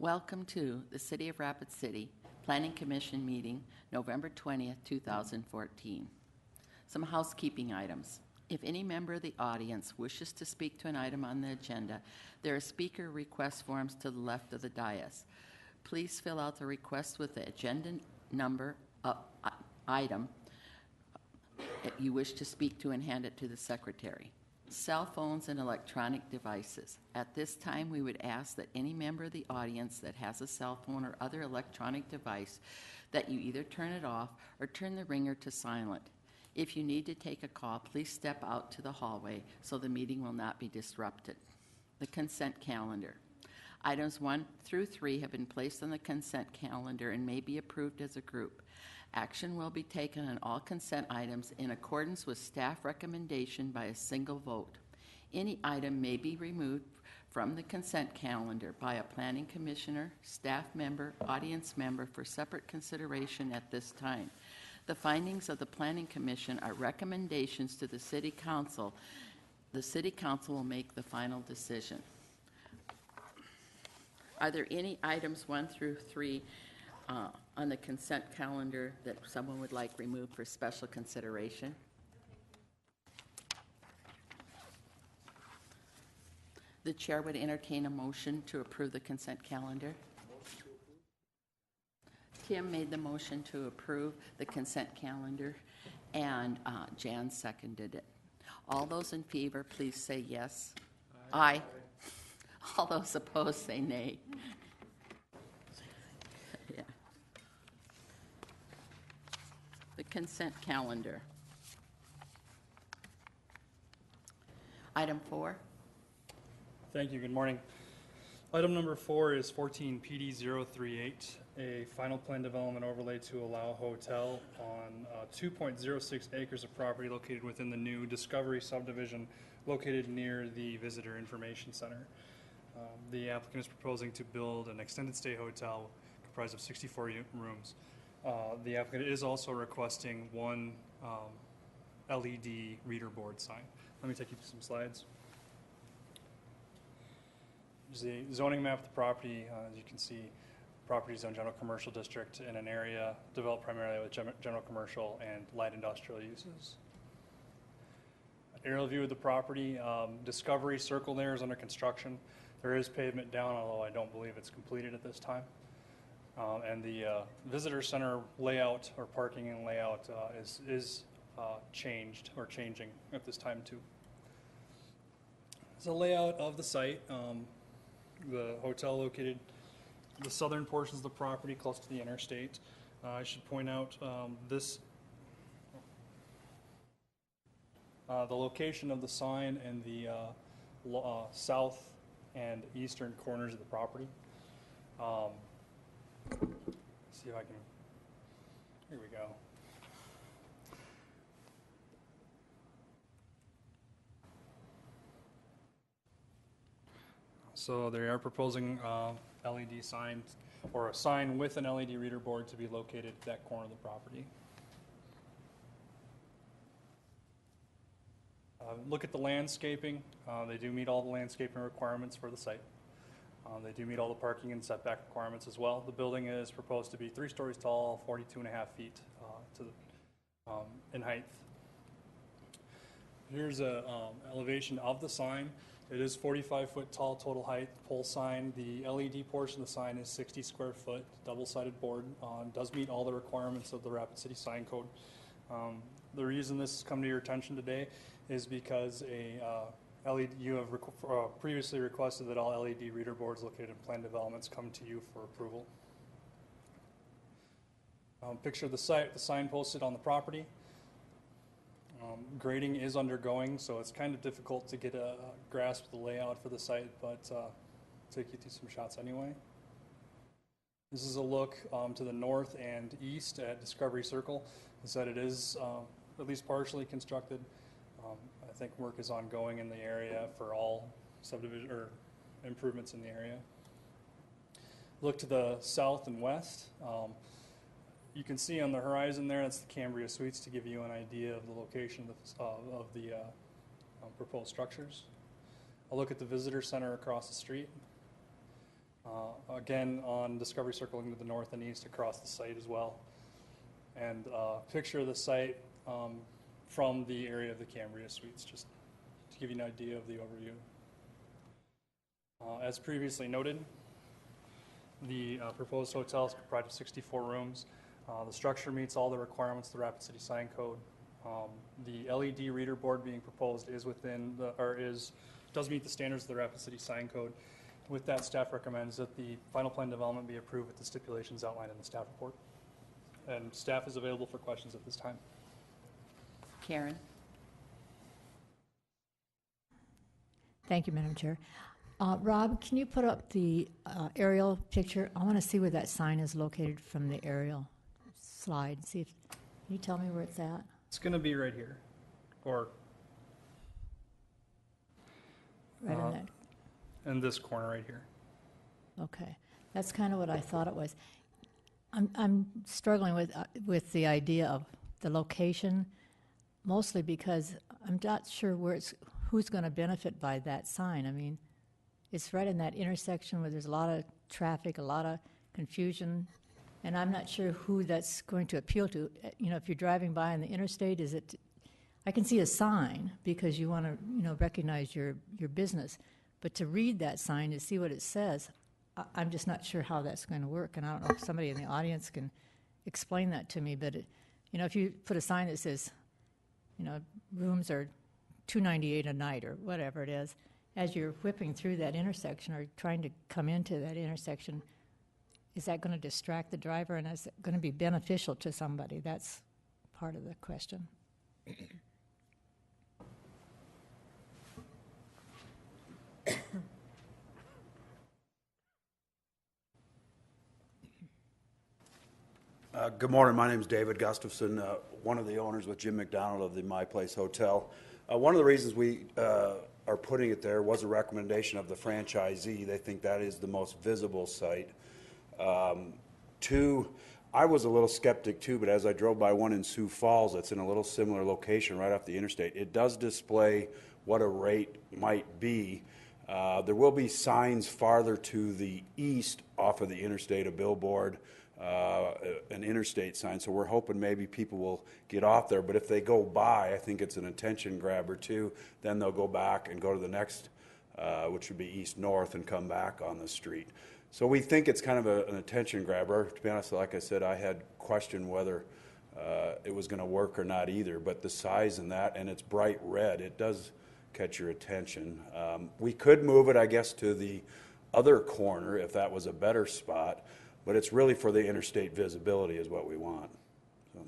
Welcome to the City of Rapid City Planning Commission meeting, November 20th, 2014. Some housekeeping items. If any member of the audience wishes to speak to an item on the agenda, there are speaker request forms to the left of the dais. Please fill out the request with the agenda number item you wish to speak to and hand it to the secretary. Cell phones and electronic devices. At this time, we would ask that any member of the audience that has a cell phone or other electronic device that you either turn it off or turn the ringer to silent. If you need to take a call, please step out to the hallway so the meeting will not be disrupted. The consent calendar. Items 1 through 3 have been placed on the consent calendar and may be approved as a group. Action will be taken on all consent items in accordance with staff recommendation by a single vote. Any item may be removed from the consent calendar by a planning commissioner, staff member, audience member for separate consideration at this time. The findings of the planning commission are recommendations to the city council. The city council will make the final decision. Are there any items 1 through 3 on the consent calendar that someone would like removed for special consideration? The chair would entertain a motion to approve the consent calendar. Tim made the motion to approve the consent calendar, and Jan seconded it. All those in favor, please say yes. Aye. All those opposed, say nay. Yeah. The consent calendar. Item 4. Thank you. Good morning. Item number 4 is 14 PD 038, a final plan development overlay to allow a hotel on 2.06 acres of property located within the new Discovery subdivision located near the Visitor Information Center. The applicant is proposing to build an extended stay hotel comprised of 64 rooms. The applicant is also requesting one LED reader board sign. Let me take you through some slides. There's the zoning map of the property. As you can see, property is in general commercial district in an area developed primarily with general commercial and light industrial uses. Aerial view of the property. Discovery circle there is under construction. There is pavement down, although I don't believe it's completed at this time. And the visitor center layout or parking and layout is changed or changing at this time too. It's a layout of the site. The hotel located the southern portions of the property close to the interstate. I should point out the location of the sign and the south and eastern corners of the property. See if I can, here we go. So they are proposing LED signs or a sign with an LED reader board to be located at that corner of the property. Look at the landscaping. They do meet all the landscaping requirements for the site. They do meet all the parking and setback requirements as well. The building is proposed to be 3 stories tall, 42.5 feet in height. Here's a elevation of the sign. It is 45-foot tall total height pole sign. The LED portion of the sign is 60 square foot, double-sided board. Does meet all the requirements of the Rapid City Sign Code. The reason this has come to your attention today is because you have previously requested that all LED reader boards located in planned developments come to you for approval. Picture of the site, the sign posted on the property. Grading is undergoing, so it's kind of difficult to get a grasp of the layout for the site, but take you through some shots anyway. This is a look to the north and east at Discovery Circle. As I said, it is at least partially constructed. I think work is ongoing in the area for all subdivision or improvements in the area. Look to the south and west. You can see on the horizon there, that's the Cambria Suites to give you an idea of the location of the proposed structures. I'll look at the visitor center across the street. Again, on Discovery Circle to the north and east across the site as well. And picture of the site from the area of the Cambria Suites, just to give you an idea of the overview. As previously noted, the proposed hotel is comprised of 64 rooms. The structure meets all the requirements of the Rapid City Sign Code. The LED reader board being proposed is within the, does meet the standards of the Rapid City Sign Code. With that, staff recommends that the final plan development be approved with the stipulations outlined in the staff report. And staff is available for questions at this time. Karen? Thank you, Madam Chair. Rob, can you put up the aerial picture? I want to see where that sign is located from the aerial slide. See if, can you tell me where it's at? It's going to be right here, or Right in that. in this corner right here. Okay, that's kind of what I thought it was. I'm struggling with the idea of the location, mostly because I'm not sure who's going to benefit by that sign. I mean, it's right in that intersection where there's a lot of traffic, a lot of confusion, and I'm not sure who that's going to appeal to. You know, if you're driving by on the interstate, is it? I can see a sign because you want to, you know, recognize your business, but to read that sign to see what it says, I'm just not sure how that's going to work, and I don't know if somebody in the audience can explain that to me. But you know, if you put a sign that says, you know, rooms are $298 a night or whatever it is, as you're whipping through that intersection or trying to come into that intersection, is that going to distract the driver, and is it going to be beneficial to somebody? That's part of the question. Good morning. My name is David Gustafson, one of the owners with Jim McDonald of the My Place Hotel. One of the reasons we are putting it there was a recommendation of the franchisee. They think that is the most visible site. Two, I was a little skeptic too, but as I drove by one in Sioux Falls that's in a little similar location right off the interstate, it does display what a rate might be. There will be signs farther to the east off of the interstate, a billboard, an interstate sign, so we're hoping maybe people will get off there. But if they go by, I think it's an attention grabber too. Then they'll go back and go to the next, which would be east-north, and come back on the street. So we think it's kind of an attention grabber. To be honest, like I said, I had questioned whether it was going to work or not either, but the size and that, and it's bright red, it does catch your attention. We could move it, I guess, to the other corner if that was a better spot, but it's really for the interstate visibility is what we want. So.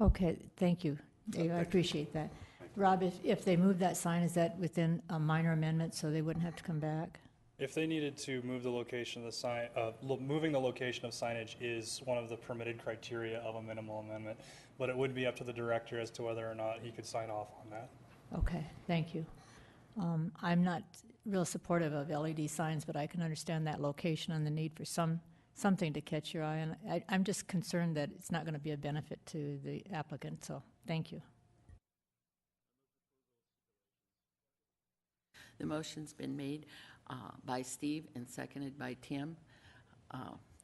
Okay, thank you, Dave. I appreciate that. Rob, if they move that sign, is that within a minor amendment so they wouldn't have to come back? If they needed to move the location of the sign, moving the location of signage is one of the permitted criteria of a minimal amendment, but it would be up to the director as to whether or not he could sign off on that. Okay, thank you. I'm not real supportive of LED signs, but I can understand that location and the need for something to catch your eye. And I'm just concerned that it's not going to be a benefit to the applicant, so thank you. The motion's been made by Steve and seconded by Tim.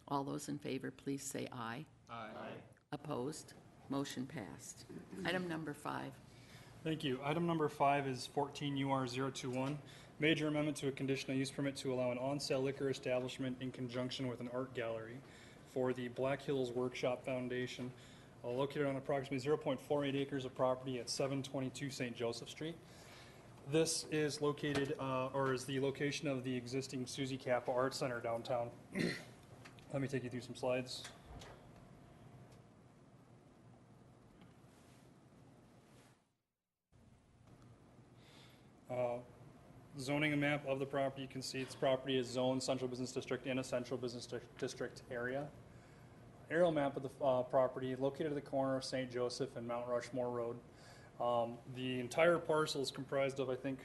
All those in favor, please say aye. Aye. Opposed? Motion passed. Item number 5. Thank you. Item number 5 is 14 UR 021, major amendment to a conditional use permit to allow an on-sale liquor establishment in conjunction with an art gallery for the Black Hills Workshop Foundation, located on approximately 0.48 acres of property at 722 St. Joseph Street. This is located, or is the location of the existing Susie Kappa Art Center downtown. Let me take you through some slides. Zoning map of the property, you can see its property is zoned Central Business District in a Central Business District area. Aerial map of the property located at the corner of St. Joseph and Mount Rushmore Road. The entire parcel is comprised of, I think,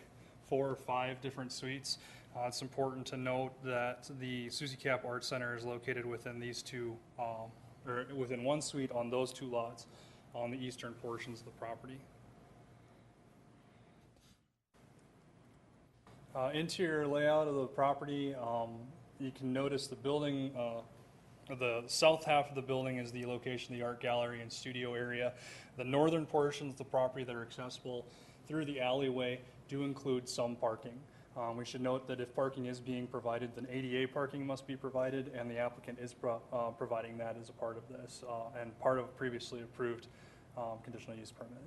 4 or 5 different suites. It's important to note that the Susie Kappa Art Center is located within these two, or within one suite on those 2 lots on the eastern portions of the property. Interior layout of the property you can notice the building, the south half of the building is the location of the art gallery and studio area. The northern portions of the property that are accessible through the alleyway do include some parking. We should note that if parking is being provided, then ADA parking must be provided, and the applicant is providing that as a part of this, and part of a previously approved conditional use permit.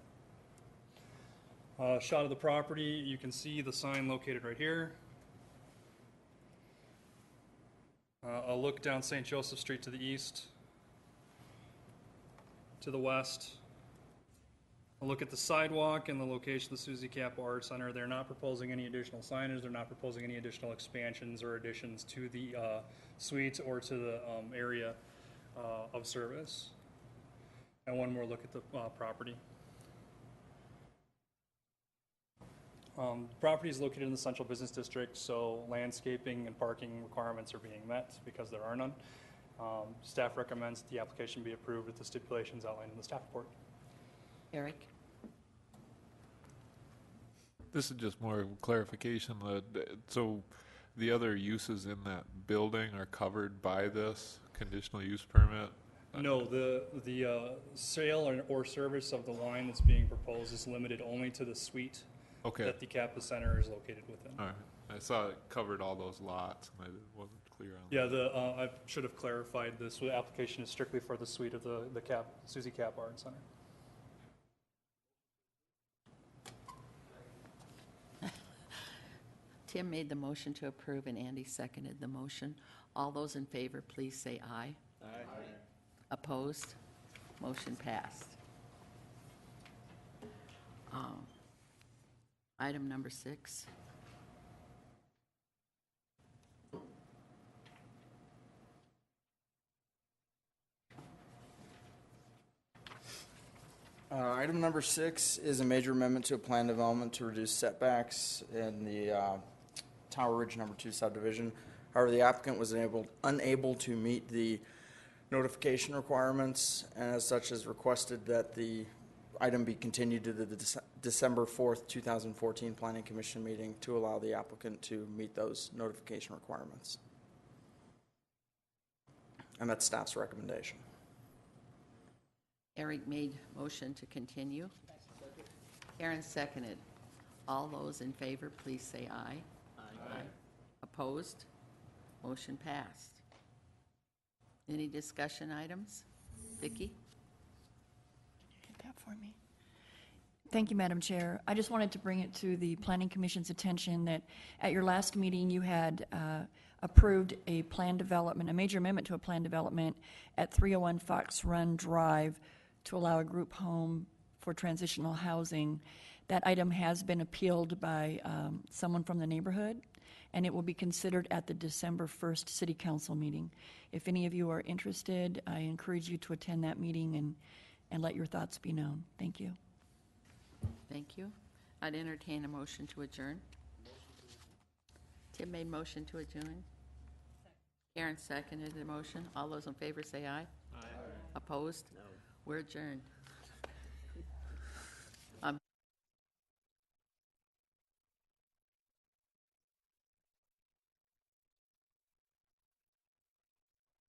Shot of the property, you can see the sign located right here. A look down St. Joseph Street to the east, to the west. A look at the sidewalk and the location of the Suzie Kappa Art Center. They're not proposing any additional signage. They're not proposing any additional expansions or additions to the suites or to the area of service. And one more look at the property. Property is located in the central business district, so landscaping and parking requirements are being met because there are none. Staff recommends that the application be approved with the stipulations outlined in the staff report. Eric? This is just more clarification. So the other uses in that building are covered by this conditional use permit? No, the sale or service of the line that's being proposed is limited only to the suite Okay. that the Kappa Center is located within. All right. I saw it covered all those lots, and I wasn't clear on Yeah, that. I should have clarified this. The application is strictly for the suite of the Suzie Kappa Art Center. Tim made the motion to approve and Andy seconded the motion. All those in favor, please say aye. Aye. Opposed? Motion passed. Item number 6. Item number 6 is a major amendment to a plan development to reduce setbacks in the Tower Ridge number 2 subdivision. However, the applicant was unable to meet the notification requirements, and as such has requested that the item be continued to the December 4th, 2014 Planning Commission meeting to allow the applicant to meet those notification requirements. And that's staff's recommendation. Eric made motion to continue. Karen seconded. All those in favor, please say aye. Aye. Opposed? Motion passed. Any discussion items? Vicki? Get that for me. Thank you, Madam Chair. I just wanted to bring it to the Planning Commission's attention that at your last meeting, you had approved a plan development, a major amendment to a plan development at 301 Fox Run Drive to allow a group home for transitional housing. That item has been appealed by someone from the neighborhood, and it will be considered at the December 1st City Council meeting. If any of you are interested, I encourage you to attend that meeting and let your thoughts be known. Thank you. Thank you. I'd entertain a motion to adjourn. Tim made motion to adjourn. Karen seconded the motion. All those in favor say aye. Aye. Opposed? No. We're adjourned.